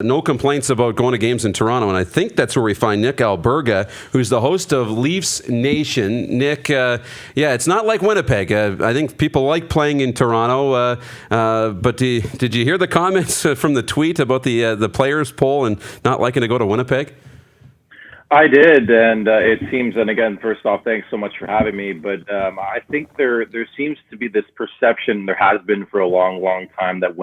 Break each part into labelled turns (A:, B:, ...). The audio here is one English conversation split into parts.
A: No complaints about going to games in Toronto, and I think that's where we find Nick Alberga, who's the host of Leafs Nation. Nick, it's not like Winnipeg. I think people like playing in Toronto, but did you hear the comments from the tweet about the players poll and not liking to go to Winnipeg?
B: I did, and it seems, and again, first off, thanks so much for having me, but I think there seems to be this perception, there has been for a long, long time, that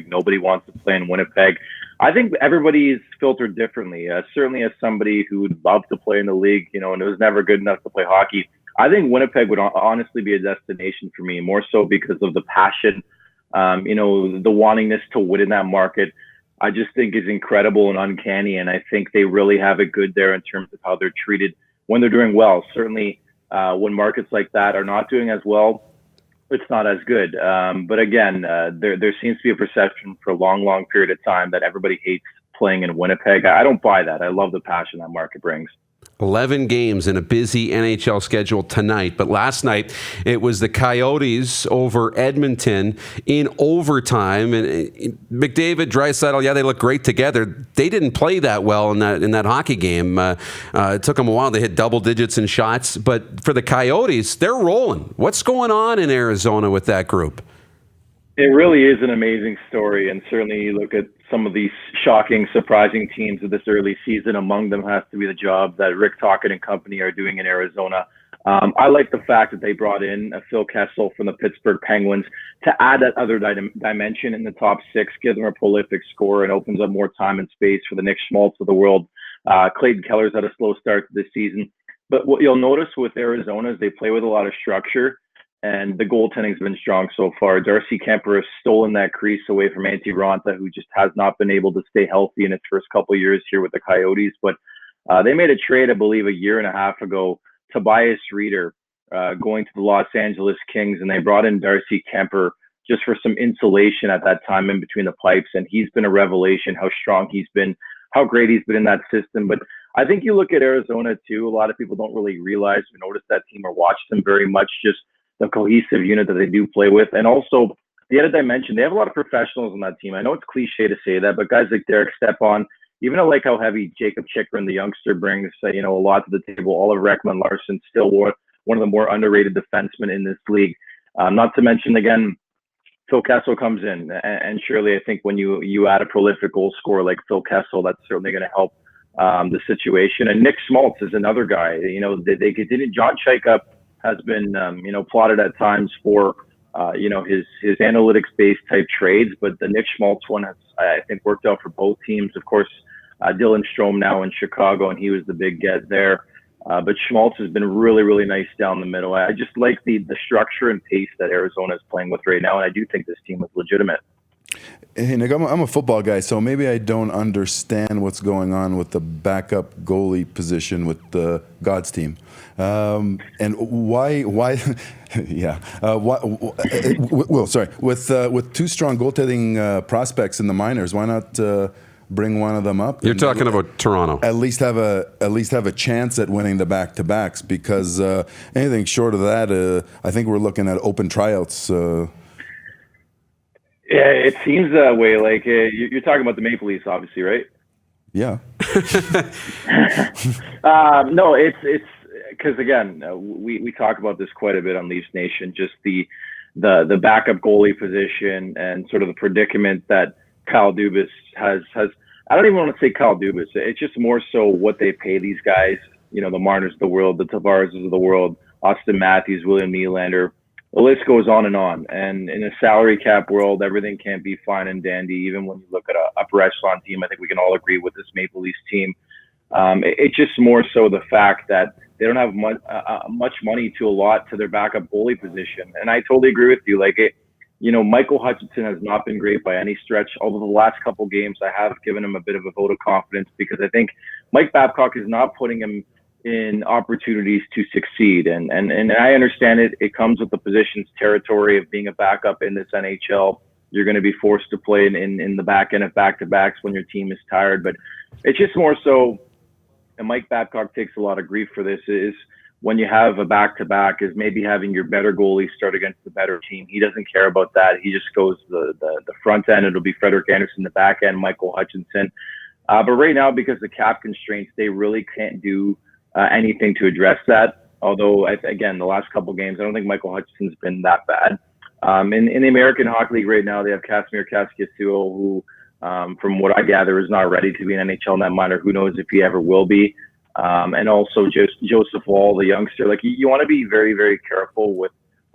B: nobody wants to play in Winnipeg. I think everybody's filtered differently. Certainly as somebody who would love to play in the league, and it was never good enough to play hockey, I think Winnipeg would honestly be a destination for me, more so because of the passion, the wantingness to win in that market. I just think is incredible and uncanny, and I think they really have it good there in terms of how they're treated when they're doing well. Certainly when markets like that are not doing as well, it's not as good. But again, there seems to be a perception for a long, long period of time that everybody hates playing in Winnipeg. I don't buy that. I love the passion that market brings.
A: 11 games in a busy NHL schedule tonight, but last night it was the Coyotes over Edmonton in overtime, and McDavid, Draisaitl, they look great together. They didn't play that well in that hockey game. It took them a while. They hit double digits in shots, but for the Coyotes, they're rolling. What's going on in Arizona with that group?
B: It really is an amazing story, and certainly you look at some of these shocking, surprising teams of this early season. Among them has to be the job that Rick Tocchet and company are doing in Arizona. I like the fact that they brought in Phil Kessel from the Pittsburgh Penguins to add that other dimension in the top six, give them a prolific score, and opens up more time and space for the Nick Schmaltz of the world. Clayton Keller's had a slow start to this season. But what you'll notice with Arizona is they play with a lot of structure, and the goaltending's been strong so far. Darcy Kemper has stolen that crease away from Antti Raanta, who just has not been able to stay healthy in his first couple of years here with the Coyotes. But they made a trade, I believe, a year and a half ago, Tobias Reeder going to the Los Angeles Kings, and they brought in Darcy Kemper just for some insulation at that time in between the pipes. And he's been a revelation, how strong he's been, how great he's been in that system. But I think you look at Arizona, too. A lot of people don't really realize or notice that team or watch them very much, just the cohesive unit that they do play with. And also the other dimension, they have a lot of professionals on that team. I know it's cliche to say that, but guys like Derek Stepan, even I like how heavy Jacob Chychrun, the youngster, brings a lot to the table. Oliver Ekman-Larsson, still one of the more underrated defensemen in this league. Not to mention, again, Phil Kessel comes in. And surely I think when you add a prolific goal scorer like Phil Kessel, that's certainly going to help the situation. And Nick Schmaltz is another guy. They continued. John Chaika has been, plotted at times for, his analytics-based type trades. But the Nick Schmaltz one has, I think, worked out for both teams. Of course, Dylan Strome now in Chicago, and he was the big get there. But Schmaltz has been really, really nice down the middle. I just like the structure and pace that Arizona is playing with right now, and I do think this team is legitimate.
C: Hey, Nick, I'm a football guy, so maybe I don't understand what's going on with the backup goalie position with the God's team, and why? Yeah. With two strong goaltending prospects in the minors, why not bring one of them up?
A: You're talking about Toronto.
C: At least have a chance at winning the back-to-backs, because anything short of that, I think we're looking at open tryouts.
B: Yeah, it seems that way. Like you're talking about the Maple Leafs, obviously, right?
C: Yeah.
B: No, it's because again, we talk about this quite a bit on Leafs Nation. Just the backup goalie position and sort of the predicament that Kyle Dubas has. I don't even want to say Kyle Dubas. It's just more so what they pay these guys. The Marners of the world, the Tavareses of the world, Austin Matthews, William Nylander. The list goes on. And in a salary cap world, everything can't be fine and dandy. Even when you look at an upper echelon team, I think we can all agree with this Maple Leafs team. It's just more so the fact that they don't have much money to allot to their backup goalie position. And I totally agree with you. Michael Hutchinson has not been great by any stretch. Although the last couple games, I have given him a bit of a vote of confidence, because I think Mike Babcock is not putting him in opportunities to succeed. And I understand it. It comes with the position's territory of being a backup in this NHL. You're going to be forced to play in the back end of back-to-backs when your team is tired. But it's just more so, and Mike Babcock takes a lot of grief for this, is when you have a back-to-back is maybe having your better goalie start against the better team. He doesn't care about that. He just goes the front end. It'll be Frederik Andersen, the back end, Michael Hutchinson. But right now, because of the cap constraints, they really can't do anything to address that. Although, again, the last couple games, I don't think Michael Hutchinson's been that bad. In the American Hockey League right now, they have Casimir Kaskisuo, who, from what I gather, is not ready to be an NHL net minor. Who knows if he ever will be. And also Joseph Wall, the youngster. Like, you want to be very, very careful with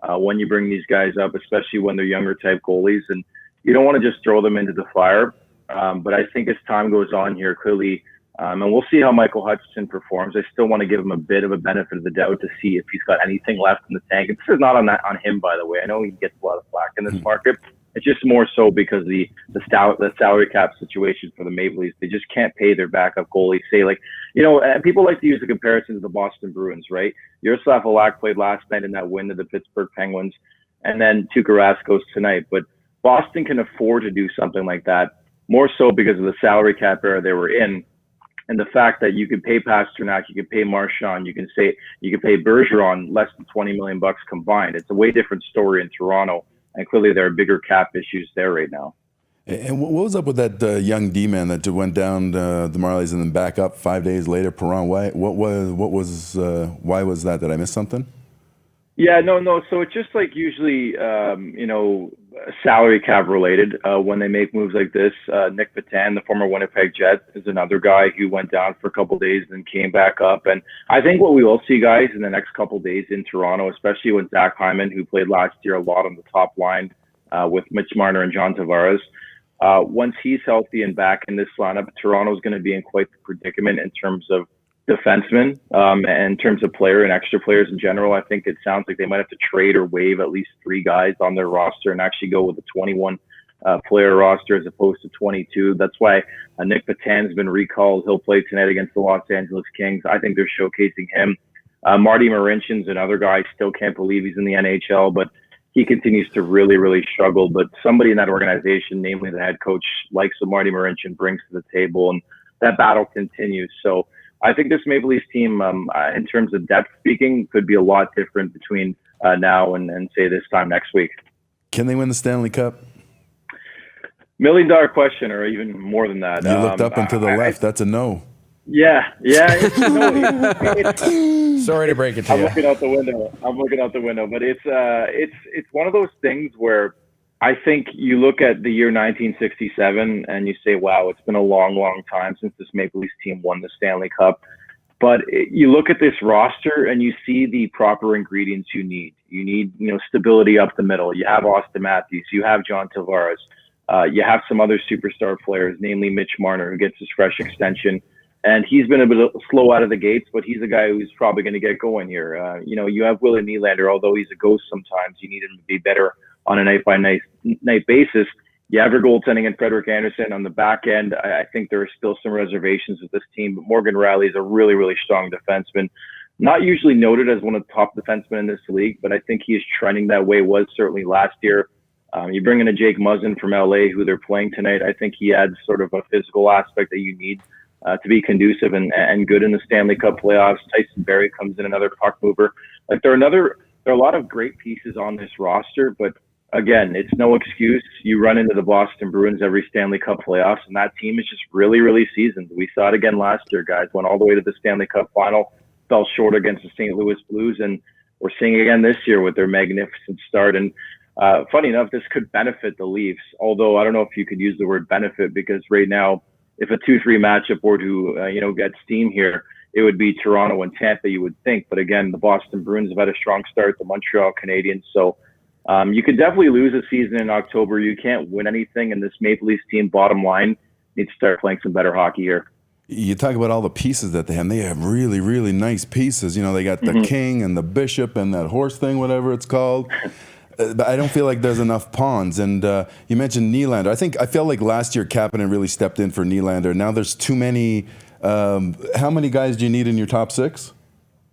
B: when you bring these guys up, especially when they're younger type goalies. And you don't want to just throw them into the fire. But I think as time goes on here, clearly, and we'll see how Michael Hutchinson performs. I still want to give him a bit of a benefit of the doubt to see if he's got anything left in the tank. And this is not on him, by the way. I know he gets a lot of flack in this market. It's just more so because the salary cap situation for the Maple Leafs. They just can't pay their backup goalie. Say, like, people like to use the comparison to the Boston Bruins, right? Yaroslav Halak played last night in that win to the Pittsburgh Penguins, and then Tuukka Rask tonight. But Boston can afford to do something like that, more so because of the salary cap era they were in. And the fact that you could pay Pasternak, you could pay Marchand, you can pay Bergeron less than $20 million combined. It's a way different story in Toronto, and clearly there are bigger cap issues there right now.
C: And what was up with that young D-man that went down the Marlies and then back up 5 days later? Perron, why was that? Did I miss something?
B: Yeah, no. So it's just like usually, salary cap related when they make moves like this. Nick Patan, the former Winnipeg Jet, is another guy who went down for a couple of days and came back up. And I think what we will see, guys, in the next couple of days in Toronto, especially with Zach Hyman, who played last year a lot on the top line with Mitch Marner and John Tavares. Once he's healthy and back in this lineup, Toronto's going to be in quite the predicament in terms of defensemen, and in terms of player and extra players in general. I think it sounds like they might have to trade or waive at least 3 guys on their roster and actually go with a 21 player roster as opposed to 22. That's why Nick Patan's been recalled. He'll play tonight against the Los Angeles Kings. I think they're showcasing him. Marty Marinchin's another guy. Still can't believe he's in the NHL, but he continues to really, really struggle. But somebody in that organization, namely the head coach, likes what Marty Marinchin brings to the table, and that battle continues. So I think this Maple Leafs team, in terms of depth speaking, could be a lot different between now and say this time next week.
C: Can they win the Stanley Cup?
B: $1 million question, or even more than that.
C: You looked up and to the left. That's a no.
B: Yeah. It's
D: Sorry to break it to you.
B: I'm looking out the window, but it's one of those things where I think you look at the year 1967 and you say, wow, it's been a long, long time since this Maple Leafs team won the Stanley Cup. But you look at this roster and you see the proper ingredients you need. You need, stability up the middle. You have Austin Matthews. You have John Tavares. You have some other superstar players, namely Mitch Marner, who gets his fresh extension. And he's been a bit slow out of the gates, but he's a guy who's probably going to get going here. You have Willie Nylander, although he's a ghost sometimes. You need him to be better on a night-by-night basis. You have your goaltending in Frederik Andersen. On the back end, I think there are still some reservations with this team, but Morgan Riley is a really, really strong defenseman. Not usually noted as one of the top defensemen in this league, but I think he is trending that way, was certainly last year. You bring in a Jake Muzzin from LA, who they're playing tonight. I think he adds sort of a physical aspect that you need to be conducive and good in the Stanley Cup playoffs. Tyson Barrie comes in, another puck mover. Like, there are a lot of great pieces on this roster, but again, it's no excuse. You run into the Boston Bruins every Stanley Cup playoffs, and that team is just really, really seasoned. We saw it again last year, guys. Went all the way to the Stanley Cup final, fell short against the St. Louis Blues, and we're seeing it again this year with their magnificent start. And funny enough, this could benefit the Leafs, although I don't know if you could use the word benefit, because right now, if a 2-3 matchup were to get steam here, it would be Toronto and Tampa, you would think. But again, the Boston Bruins have had a strong start, the Montreal Canadiens. So you could definitely lose a season in October. You can't win anything, and this Maple Leafs team, bottom line, needs to start playing some better hockey here.
C: You talk about all the pieces that they have. They have really, really nice pieces. They got the king and the bishop and that horse thing, whatever it's called. But I don't feel like there's enough pawns. And you mentioned Nylander. I felt like last year Kapanen really stepped in for Nylander. Now there's too many. How many guys do you need in your top 6?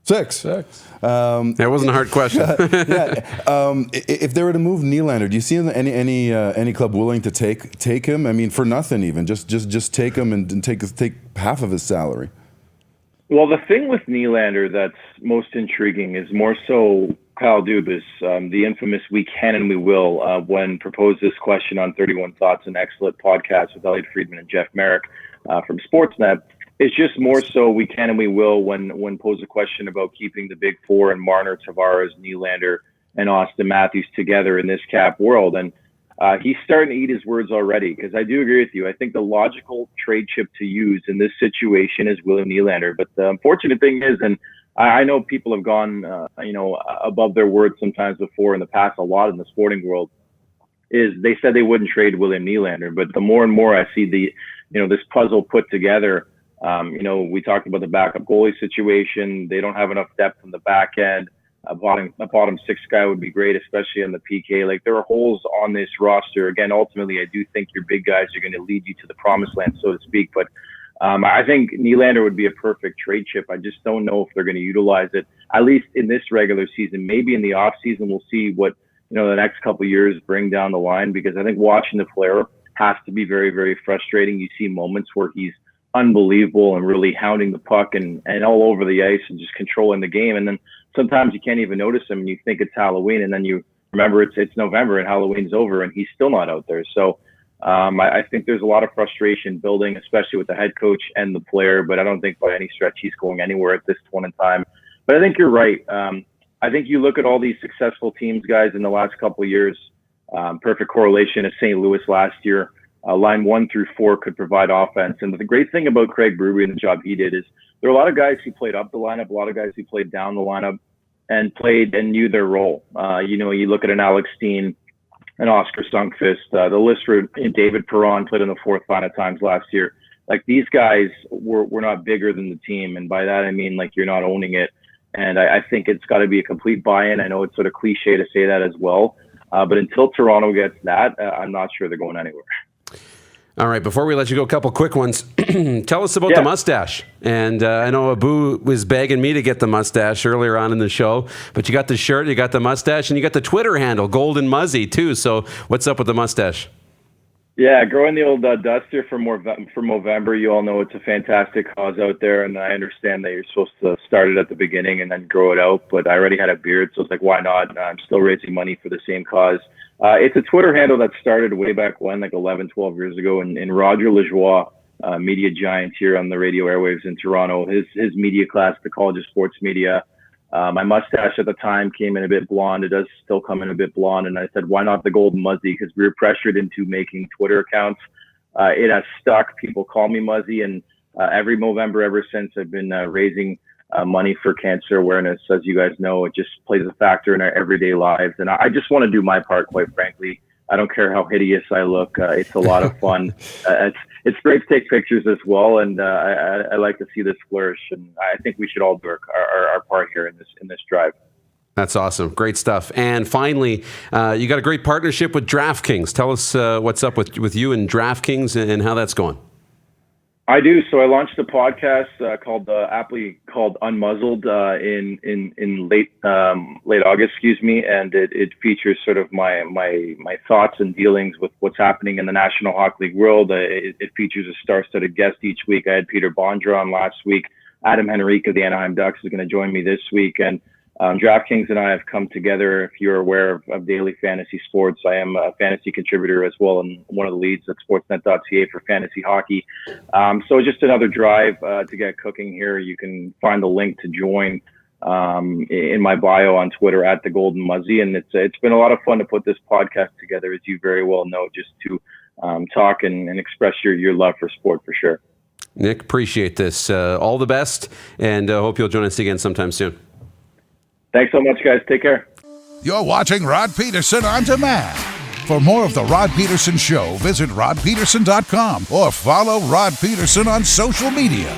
C: 6.
A: That wasn't a hard question.
C: If they were to move Nylander, do you see any club willing to take him? I mean, for nothing even. Just take him and take half of his salary.
B: Well, the thing with Nylander that's most intriguing is more so Kyle Dubas, the infamous "we can and we will" when proposed this question on 31 Thoughts, an excellent podcast with Elliot Friedman and Jeff Merrick from Sportsnet. It's just more so we can and we will when posed a question about keeping the big four and Marner, Tavares, Nylander, and Austin Matthews together in this cap world. And he's starting to eat his words already, because I do agree with you. I think the logical trade chip to use in this situation is William Nylander. But the unfortunate thing is, and I know people have gone, above their words sometimes before in the past, a lot in the sporting world, is they said they wouldn't trade William Nylander. But the more and more I see this puzzle put together, we talked about the backup goalie situation. They don't have enough depth in the back end. A bottom six guy would be great, especially on the PK. Like, there are holes on this roster. Again, ultimately, I do think your big guys are going to lead you to the promised land, so to speak. But I think Nylander would be a perfect trade chip. I just don't know if they're going to utilize it, at least in this regular season. Maybe in the off season, we'll see what the next couple of years bring down the line, because I think watching the player has to be very, very frustrating. You see moments where he's unbelievable and really hounding the puck and all over the ice and just controlling the game. And then sometimes you can't even notice him and you think it's Halloween, and then you remember it's November and Halloween's over and he's still not out there. So I think there's a lot of frustration building, especially with the head coach and the player, but I don't think by any stretch he's going anywhere at this point in time. But I think you're right. I think you look at all these successful teams, guys, in the last couple of years, perfect correlation of St. Louis last year. Line 1 through 4 could provide offense. And the great thing about Craig Berube and the job he did is there are a lot of guys who played up the lineup, a lot of guys who played down the lineup and played and knew their role. You look at an Alex Steen, an Oscar Sundqvist, the list for David Perron played on the fourth line at times last year. Like, these guys were not bigger than the team. And by that, I mean, like, you're not owning it. And I think it's got to be a complete buy-in. I know it's sort of cliche to say that as well. But until Toronto gets that, I'm not sure they're going anywhere.
A: All right, before we let you go, a couple quick ones. Tell us about the mustache. And I know Abu was begging me to get the mustache earlier on in the show, but you got the shirt, you got the mustache, and you got the Twitter handle, Golden Muzzy, too. So what's up with the mustache?
B: Yeah, growing the old duster for Movember. You all know it's a fantastic cause out there, and I understand that you're supposed to start it at the beginning and then grow it out, but I already had a beard, so it's like, why not? I'm still raising money for the same cause. It's a Twitter handle that started way back when, like 11, 12 years ago, and Roger Lajoie, media giant here on the radio airwaves in Toronto, his media class, the College of Sports Media. My mustache at the time came in a bit blonde. It does still come in a bit blonde. And I said, why not the Golden Muzzy? Because we were pressured into making Twitter accounts. It has stuck. People call me Muzzy. And every Movember ever since, I've been raising money for cancer awareness. As you guys know, it just plays a factor in our everyday lives. And I just want to do my part, quite frankly. I don't care how hideous I look. It's a lot of fun. It's great to take pictures as well, and I like to see this flourish. And I think we should all do our part here in this drive.
A: That's awesome. Great stuff. And finally, you got a great partnership with DraftKings. Tell us what's up with you and DraftKings and how that's going.
B: I do. So I launched a podcast aptly called Unmuzzled in late August, and it features sort of my thoughts and dealings with what's happening in the National Hockey League world. It features a star-studded guest each week. I had Peter Bondra on last week. Adam Henrique of the Anaheim Ducks is going to join me this week, and DraftKings and I have come together. If you're aware of daily fantasy sports, I am a fantasy contributor as well, and one of the leads at sportsnet.ca for fantasy hockey. So just another drive to get cooking here. You can find the link to join in my bio on Twitter at the Golden Muzzy, and it's been a lot of fun to put this podcast together, as you very well know, just to talk and express your love for sport, for sure.
A: Nick, appreciate this. All the best, and hope you'll join us again sometime soon.
B: Thanks so much, guys. Take care.
D: You're watching Rod Pedersen On Demand. For more of The Rod Pedersen Show, visit rodpedersen.com or follow Rod Pedersen on social media.